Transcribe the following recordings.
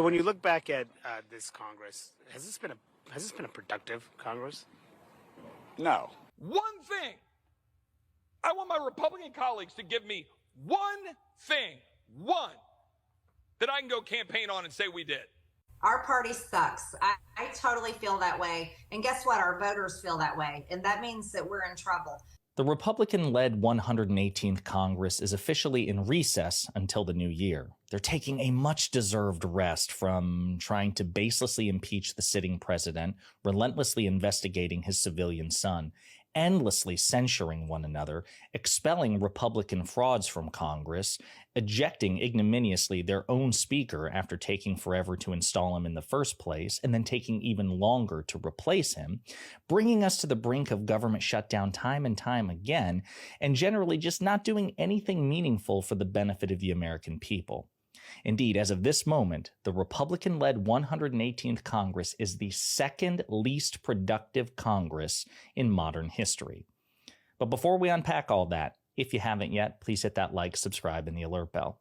When you look back at this Congress, has this been a productive Congress? No. One thing. I want my Republican colleagues to give me one thing, one, that I can go campaign on and say we did. Our party sucks. I totally feel that way. And guess what? Our voters feel that way. And that means that we're in trouble. The Republican-led 118th Congress is officially in recess until the new year. They're taking a much-deserved rest from trying to baselessly impeach the sitting president, relentlessly investigating his civilian son, endlessly censuring one another, expelling Republican frauds from Congress, ejecting ignominiously their own speaker after taking forever to install him in the first place, and then taking even longer to replace him, bringing us to the brink of government shutdown time and time again, and generally just not doing anything meaningful for the benefit of the American people. Indeed, as of this moment, the Republican-led 118th Congress is the second least productive Congress in modern history. But before we unpack all that, if you haven't yet, please hit that like, subscribe, and the alert bell.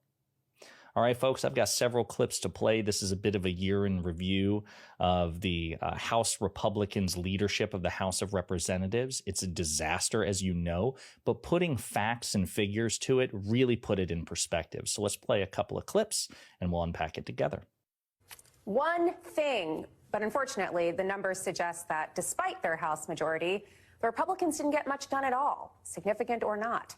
All right, folks, I've got several clips to play. This is a bit of a year in review of the House Republicans' leadership of the House of Representatives. It's a disaster, as you know, but putting facts and figures to it really put it in perspective. So let's play a couple of clips and we'll unpack it together. One thing, but unfortunately, the numbers suggest that despite their House majority, the Republicans didn't get much done at all, significant or not.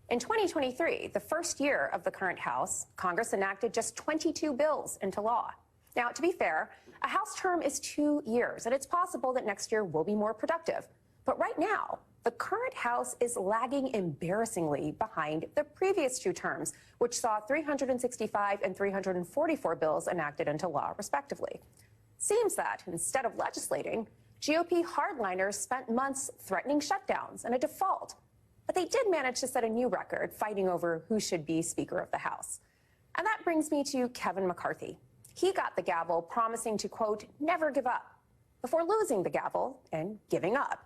In 2023, the first year of the current House, Congress enacted just 22 bills into law. Now, to be fair, a House term is 2 years, and it's possible that next year will be more productive. But right now, the current House is lagging embarrassingly behind the previous 2 terms, which saw 365 and 344 bills enacted into law, respectively. Seems that instead of legislating, GOP hardliners spent months threatening shutdowns and a default. But they did manage to set a new record, fighting over who should be Speaker of the House. And that brings me to Kevin McCarthy. He got the gavel promising to, quote, never give up, before losing the gavel and giving up.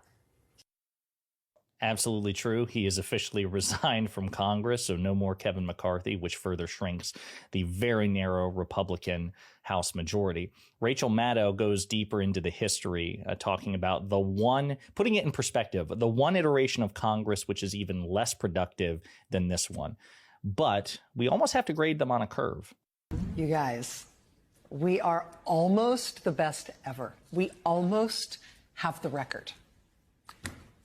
Absolutely true. He is officially resigned from Congress, so no more Kevin McCarthy, which further shrinks the very narrow Republican House majority. Rachel Maddow goes deeper into the history, talking about putting it in perspective, the one iteration of Congress which is even less productive than this one. But we almost have to grade them on a curve. You guys, we are almost the best ever. We almost have the record.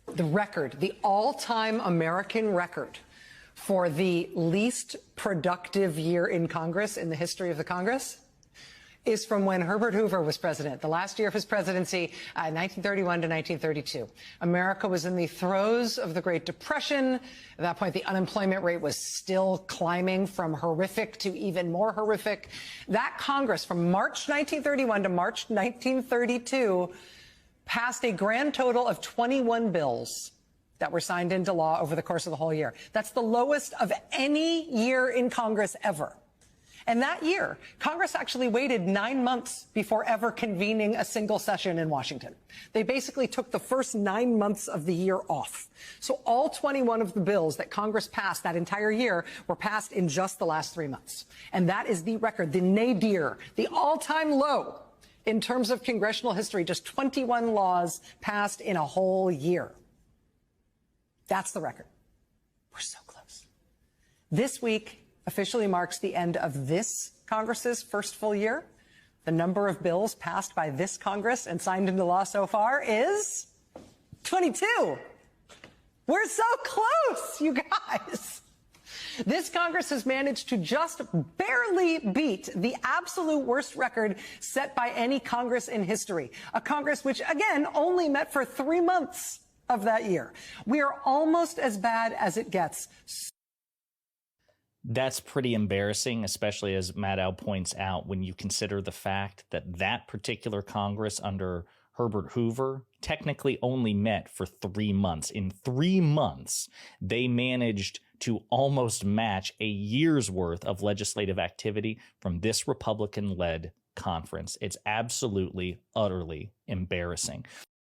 The all-time American record for the least productive year in Congress in the history of the Congress is from when Herbert Hoover was president, the last year of his presidency, 1931 to 1932. America was in the throes of the Great Depression. At that point, the unemployment rate was still climbing from horrific to even more horrific. That Congress, from March 1931 to March 1932, passed a grand total of 21 bills that were signed into law over the course of the whole year. That's the lowest of any year in Congress ever. And that year, Congress actually waited 9 months before ever convening a single session in Washington. They basically took the first 9 months of the year off. So all 21 of the bills that Congress passed that entire year were passed in just the last 3 months. And that is the record, the nadir, the all-time low in terms of congressional history, just 21 laws passed in a whole year. That's the record. We're so close. This week officially marks the end of this Congress's first full year. The number of bills passed by this Congress and signed into law so far is 22. We're so close, you guys. This Congress has managed to just barely beat the absolute worst record set by any Congress in history. A Congress which, again, only met for 3 months of that year. We are almost as bad as it gets. That's pretty embarrassing, especially as Maddow points out, when you consider the fact that that particular Congress under Herbert Hoover technically only met for 3 months. In 3 months, they managed to almost match a year's worth of legislative activity from this Republican-led conference. It's absolutely, utterly embarrassing.